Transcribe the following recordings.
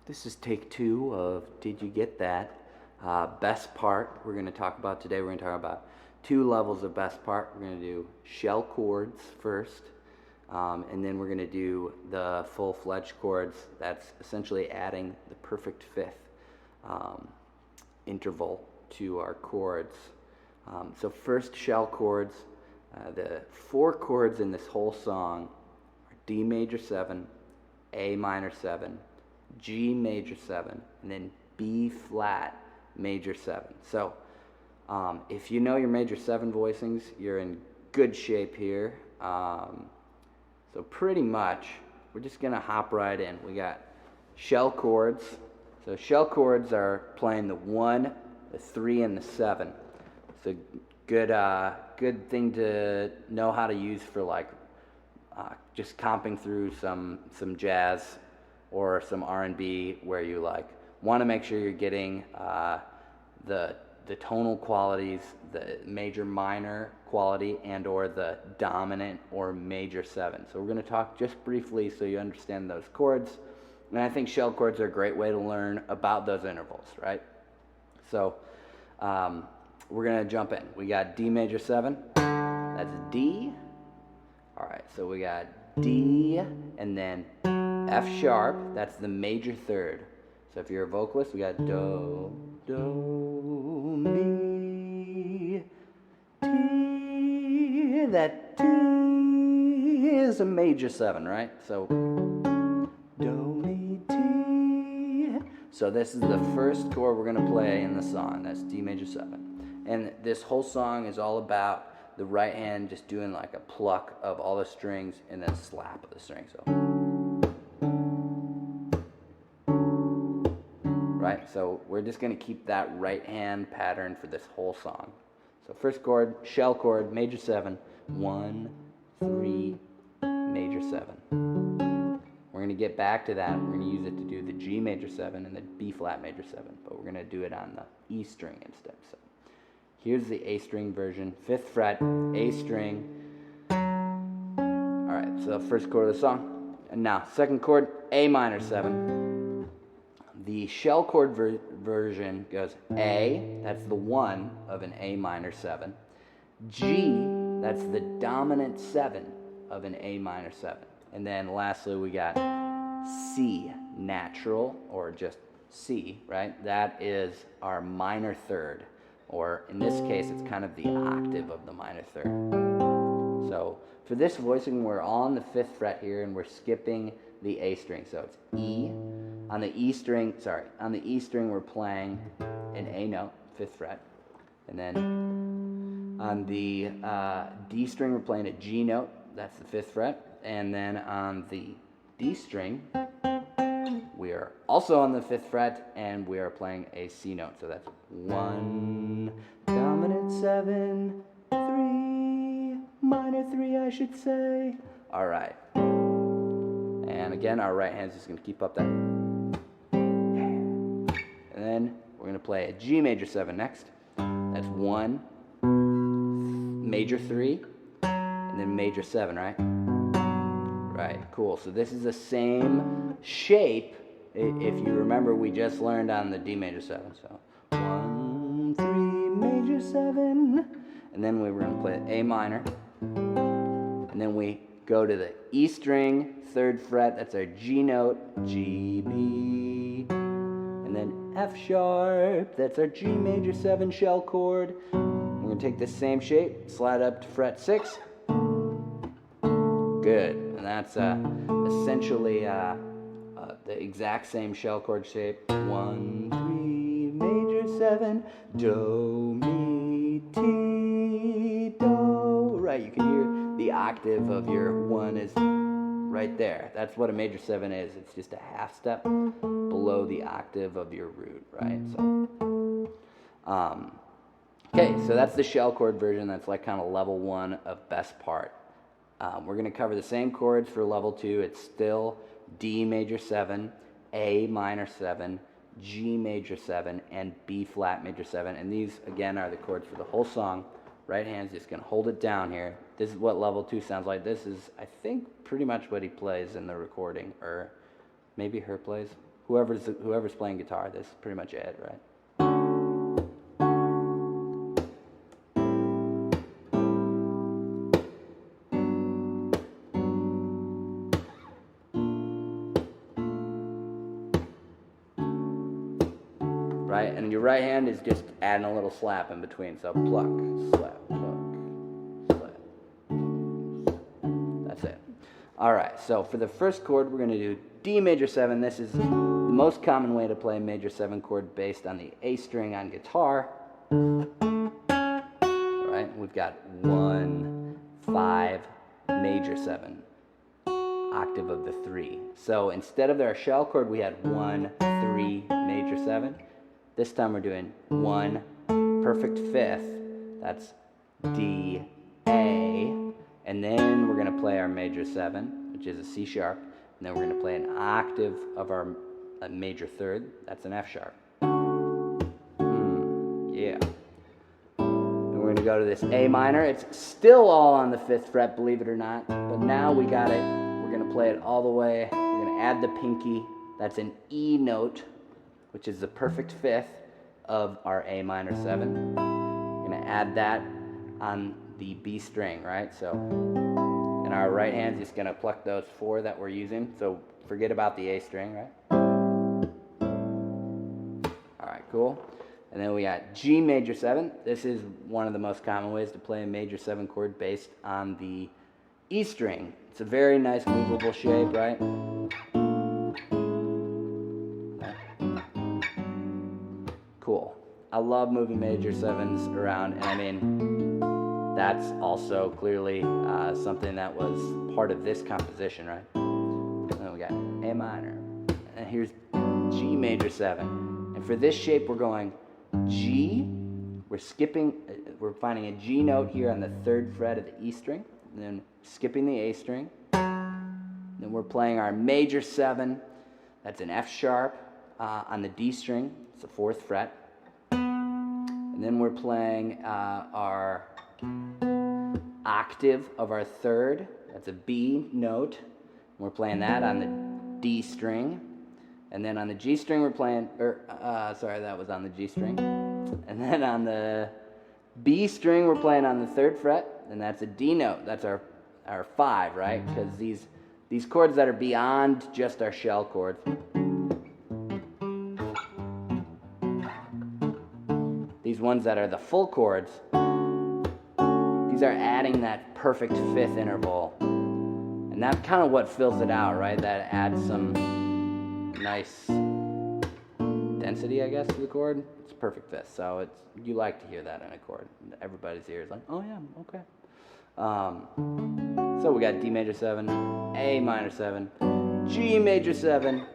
This is take 2 of Did You Get That? Best part we're going to talk about today. We're going to talk about 2 levels of best part. We're going to do shell chords first, and then we're going to do the full-fledged chords. That's essentially adding the perfect fifth interval to our chords. So first, shell chords. The 4 chords in this whole song are D major 7, A minor 7, G major 7, and then B flat major 7. So if you know your major 7 voicings, you're in good shape here. So pretty much we're just gonna hop right in. We got shell chords. So shell chords are playing the 1, the 3, and the 7. It's a good thing to know how to use for like just comping through some jazz or some R&B where you like want to make sure you're getting the tonal qualities, the major minor quality, and or the dominant or major 7. So we're going to talk just briefly so you understand those chords. And I think shell chords are a great way to learn about those intervals, right? So we're going to jump in. We got D major 7. That's D. All right, so we got D and then F sharp. That's the major 3rd. So if you're a vocalist, we got do, do, mi, T. That T is a major 7, right? So do, mi, T. So this is the first chord we're going to play in the song. That's D major 7. And this whole song is all about the right hand just doing like a pluck of all the strings and then slap of the string. So, right? So we're just going to keep that right hand pattern for this whole song. So first chord, shell chord, major 7, 1, 3, major 7. We're going to get back to that. We're going to use it to do the G major 7 and the B flat major 7, but we're going to do it on the E string instead. So here's the A string version, 5th fret, A string. All right, so first chord of the song. And now, second chord, A minor 7. The shell chord version goes A, that's the 1 of an A minor 7. G, that's the dominant 7 of an A minor 7. And then lastly, we got C, natural, or just C, right? That is our minor 3rd. Or in this case, it's kind of the octave of the minor 3rd. So for this voicing, we're on the 5th fret here, and we're skipping the A string. So it's E. On the E string, we're playing an A note, 5th fret. And then on the D string, we're playing a G note. That's the 5th fret. And then on the D string, we are also on the 5th fret, and we are playing a C note. So that's 1, dominant 7, 3, minor 3, I should say. All right. And again, our right hand's just going to keep up that. And then we're going to play a G major 7 next. That's 1, major 3, and then major 7, right? Right, cool. So this is the same shape. If you remember, we just learned on the D major 7. So 1, 3, major 7. And then we were going to play A minor. And then we go to the E string, 3rd fret. That's our G note, G, B. And then F sharp. That's our G major 7 shell chord. We're going to take this same shape, slide up to fret 6. Good. And that's essentially the exact same shell chord shape. 1, 3, major 7, do, mi, ti, do. Right, you can hear the octave of your 1 is right there. That's what a major 7 is. It's just a half step below the octave of your root, right? So, okay, so that's the shell chord version. That's like kind of level 1 of best part. We're going to cover the same chords for level 2. It's still D major 7, A minor 7, G major 7, and B flat major 7. And these, again, are the chords for the whole song. Right hand's just going to hold it down here. This is what level 2 sounds like. This is, I think, pretty much what he plays in the recording, or maybe H.E.R plays. whoever's playing guitar, this is pretty much it, right? Right, and your right hand is just adding a little slap in between. So pluck, slap, pluck, slap. That's it. All right, so for the first chord, we're going to do D major 7. This is the most common way to play a major 7 chord based on the A string on guitar. Right, we've got 1, 5, major 7, octave of the 3. So instead of our shell chord, we had 1, 3, major 7. This time we're doing 1 perfect 5th, that's D, A, and then we're going to play our major 7, which is a C sharp, and then we're going to play an octave of our major 3rd, that's an F sharp. Yeah. And we're going to go to this A minor. It's still all on the 5th fret, believe it or not, but now we got it. We're going to play it all the way. We're going to add the pinky, that's an E note, which is the perfect 5th of our A minor 7. We're going to add that on the B string, right? So, and our right hand's just going to pluck those 4 that we're using. So forget about the A string, right? All right, cool. And then we got G major 7. This is one of the most common ways to play a major 7 chord based on the E string. It's a very nice movable shape, right? Cool. I love moving major 7s around, and I mean, that's also clearly something that was part of this composition, right? And then we got A minor, and here's G major 7. And for this shape, we're going G, we're finding a G note here on the 3rd fret of the E string, and then skipping the A string. Then we're playing our major 7, that's an F sharp on the D string. It's the 4th fret. And then we're playing our octave of our 3rd. That's a B note. We're playing that on the D string. And then on the G string we're playing, sorry, that was on the G string. And then on the B string we're playing on the 3rd fret. And that's a D note. That's our 5, right? Because these chords that are beyond just our shell chords, these ones that are the full chords, these are adding that perfect 5th interval. And that's kind of what fills it out, right? That adds some nice density, I guess, to the chord. It's perfect 5th, so you like to hear that in a chord. Everybody's ears like, oh yeah, okay. So we got D major 7, A minor 7, G major 7,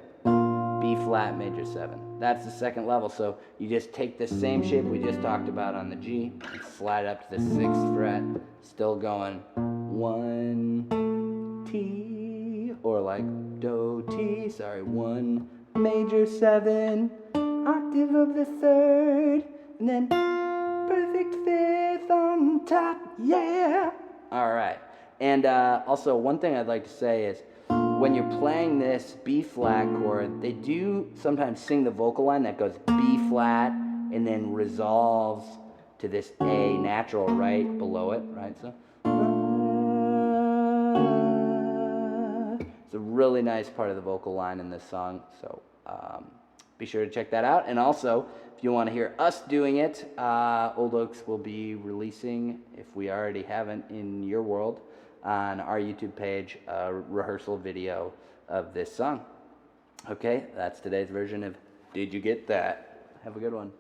B flat major 7. That's the 2nd level, so you just take the same shape we just talked about on the G and slide up to the 6th fret, still going 1 T, or like Do T, sorry, 1 major 7, octave of the 3rd, and then perfect 5th on top, yeah! Alright, and also one thing I'd like to say is, when you're playing this B flat chord, they do sometimes sing the vocal line that goes B flat and then resolves to this A natural right below it, right? So it's a really nice part of the vocal line in this song, so be sure to check that out. And also, if you want to hear us doing it, Old Oaks will be releasing, if we already haven't in your world, on our YouTube page, a rehearsal video of this song. Okay, that's today's version of Did You Get That? Have a good one.